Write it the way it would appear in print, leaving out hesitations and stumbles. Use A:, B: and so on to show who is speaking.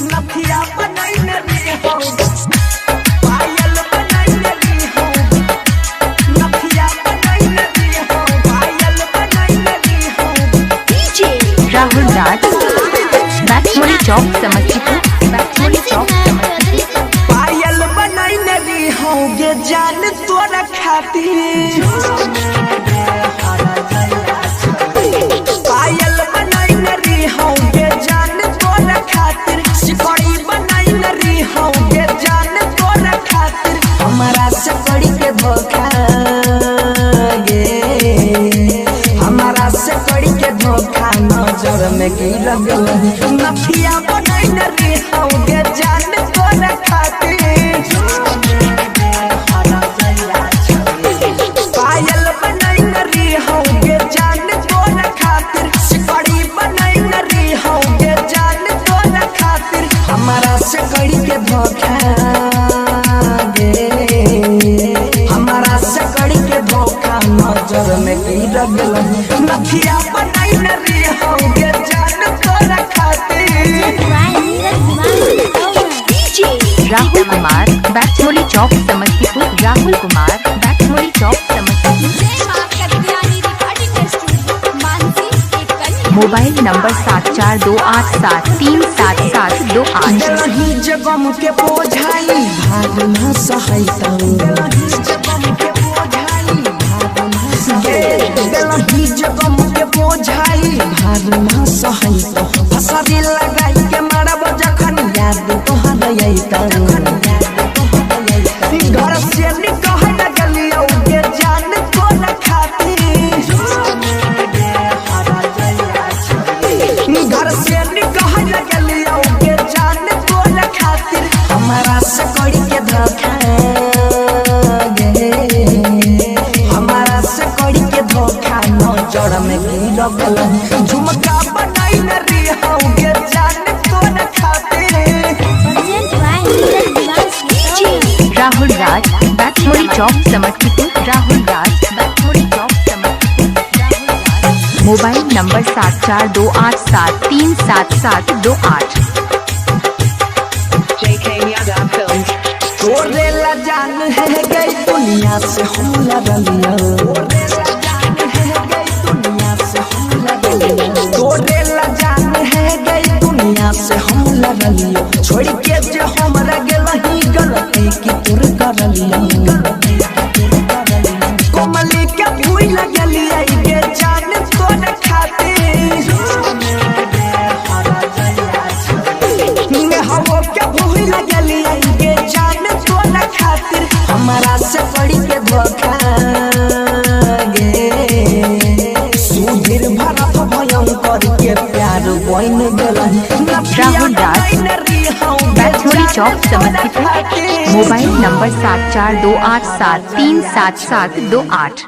A: नथिया बनैले रे हो पायल बनैले रे हो नथिया बनैले रे हो पायल बनैले रे हो
B: डीजे राहुल राज बैतमोरी चौक समस्तीपुर बैतमोरी चौक समस्तीपुर
A: पायल बनैले रे हो गे जान तोरा खातिर पायल बनैले रे हो गे जान तोरा खातिर सिकड़ी बनैले रे हो गे जान तोरा खातिर हमारा से कड़ी के धोखा गे हमारा से कड़ी के धोखा नजर में की लगल नथिया बनैले रे हो गे जान तोरा खातिर पायल बनैले रे हो गे जान तोरा खातिर सिकड़ी बनैले रे हो गे जान तोरा खातिर हमारा से कड़ी के धोखा गे हमारा से कड़ी के धोखा नजर में की लगल नथिया बनैले रे हो गे जान तोरा खातिर
B: डीजे राहुल कुमार बैतमोरी चौक समस्तीपुर राहुल कुमार बैतमोरी चौक समस्तीपुर मोबाइल नंबर 7428737728
A: रही जगम के बोझाई भाग न सहैतौ रही जगम के बोझाई भाग न सहैतौ फसरी लगाई के मारब जखन याद तोहर अइतौ घर से निकह लगलियौ गे जान तोरा खातिर घर से निकह लगलियौ गे जान तोरा खातिर हमारा से कड़ी के धोखा गे हमारा से कड़ी के धोखा नजर में की लगल झुमका बनैले रे हो गे जान तोरा खातिर
B: राहुल राज बैतमोरी चौक समस्तीपुर राहुल राज बैतमोरी चौक समस्तीपुर मोबाइल नंबर 7428737728
A: तोरे ला जान है गई दुनिया से हम लड़लिया तोरे ला जान है गई दुनिया से हम लड़लिया छोड़ के जे हमरा गेलही गलती की तोर करलिया कोमली के भूल लगलिया गे जान तोर खातिर हवो के भूल लगलिया गे जान तोरा खातिर हमारा से कड़ी के धोखा गे सुधीर भरत भयंकर के प्यार बन गेलही
B: राहुल राज बैतमोरी चौक समस्तीपुर मोबाइल नंबर 7428737728